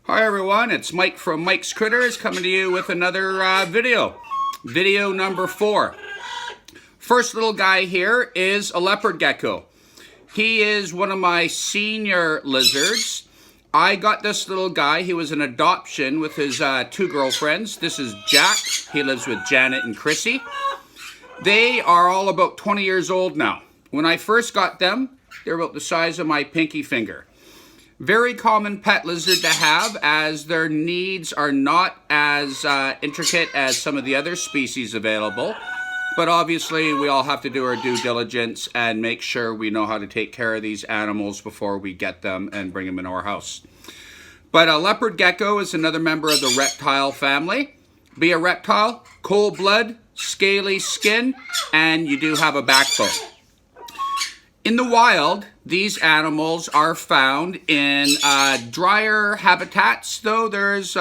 Hi everyone, it's Mike from Mike's Critters coming to you with another video. Video number 4. First little guy here is a leopard gecko. He is one of my senior lizards. I got this little guy. He was an adoption with his 2 girlfriends. This is Jack. He lives with Janet and Chrissy. They are all about 20 years old now. When I first got them, they're about the size of my pinky finger. Very common pet lizard to have, as their needs are not as intricate as some of the other species available. But obviously we all have to do our due diligence and make sure we know how to take care of these animals before we get them and bring them into our house. But a leopard gecko is another member of the reptile family. Be a reptile, cold blood, scaly skin, and you do have a backbone. In the wild, these animals are found in drier habitats, though there's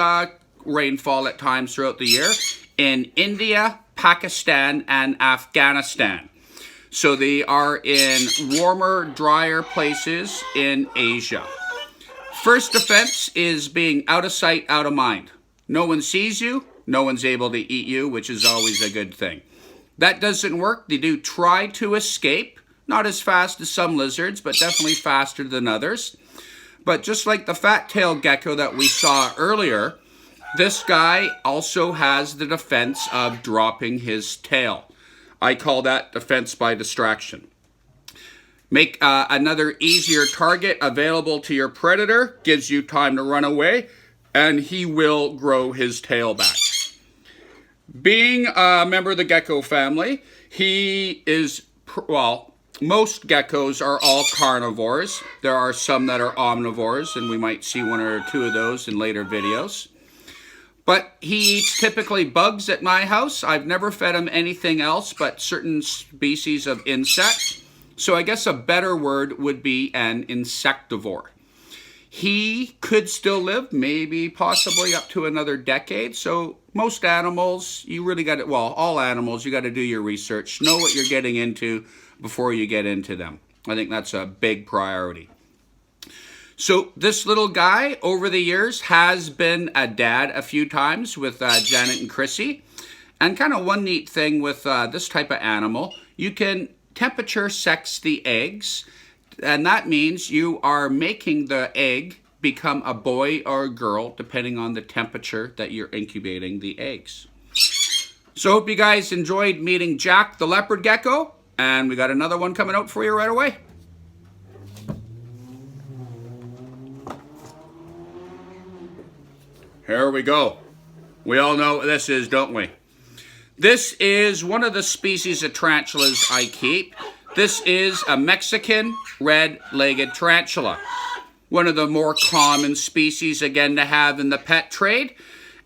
rainfall at times throughout the year, in India, Pakistan, and Afghanistan. So they are in warmer, drier places in Asia. First defense is being out of sight, out of mind. No one sees you, no one's able to eat you, which is always a good thing. That doesn't work. They do try to escape. Not as fast as some lizards, but definitely faster than others. But just like the fat-tailed gecko that we saw earlier, this guy also has the defense of dropping his tail. I call that defense by distraction. Make another easier target available to your predator, gives you time to run away, and he will grow his tail back. Being a member of the gecko family, he is, well, most geckos are all carnivores. There are some that are omnivores, and we might see 1 or 2 of those in later videos. But he eats typically bugs at my house. I've never fed him anything else but certain species of insect. So I guess a better word would be an insectivore. He could still live, maybe possibly up to another decade. So most animals, you really got to, well, all animals, you got to do your research. Know what you're getting into before you get into them. I think that's a big priority. So this little guy over the years has been a dad a few times with Janet and Chrissy. And kind of one neat thing with this type of animal, you can temperature sex the eggs. And that means you are making the egg become a boy or a girl depending on the temperature that you're incubating the eggs. So hope you guys enjoyed meeting Jack the leopard gecko. And we got another one coming out for you right away. Here we go. We all know what this is, don't we? This is one of the species of tarantulas I keep. This is a Mexican red-legged tarantula. One of the more common species, again, to have in the pet trade.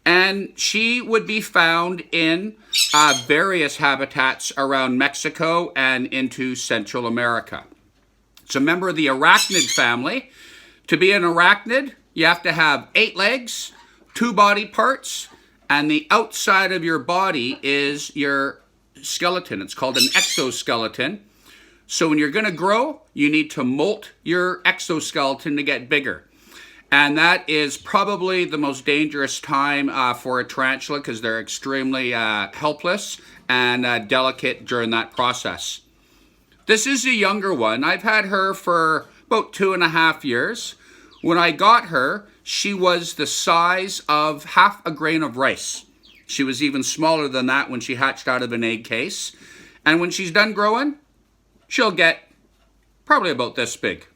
And she would be found in various habitats around Mexico and into Central America. It's a member of the arachnid family. To be an arachnid, you have to have 8 legs, 2 body parts, and the outside of your body is your skeleton. It's called an exoskeleton. So when you're going to grow, you need to molt your exoskeleton to get bigger. And that is probably the most dangerous time for a tarantula because they're extremely helpless and delicate during that process. This is a younger one. I've had her for about 2.5 years. When I got her, she was the size of half a grain of rice. She was even smaller than that when she hatched out of an egg case. And when she's done growing, she'll get probably about this big.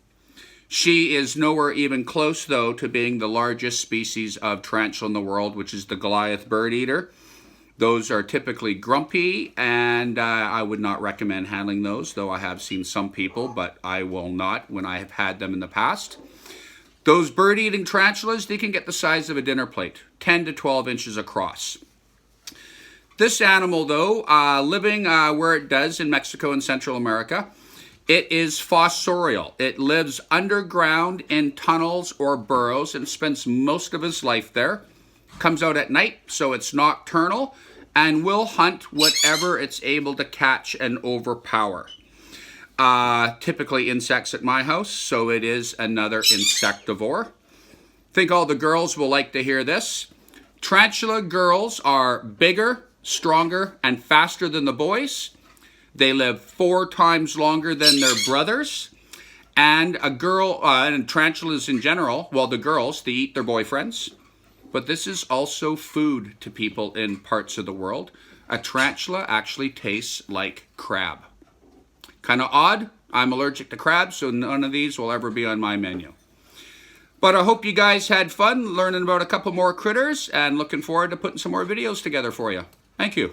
She is nowhere even close, though, to being the largest species of tarantula in the world, which is the Goliath bird eater. Those are typically grumpy, and I would not recommend handling those, though I have seen some people, but I will not when I have had them in the past. Those bird-eating tarantulas, they can get the size of a dinner plate, 10 to 12 inches across. This animal, though, living where it does in Mexico and Central America, it is fossorial. It lives underground in tunnels or burrows and spends most of its life there. Comes out at night, so it's nocturnal, and will hunt whatever it's able to catch and overpower. Typically insects at my house, so it is another insectivore. Think all the girls will like to hear this. Tarantula girls are bigger, stronger, and faster than the boys. They live 4 times longer than their brothers. And and tarantulas in general, well, the girls, they eat their boyfriends. But this is also food to people in parts of the world. A tarantula actually tastes like crab. Kind of odd. I'm allergic to crabs, so none of these will ever be on my menu. But I hope you guys had fun learning about a couple more critters and looking forward to putting some more videos together for you. Thank you.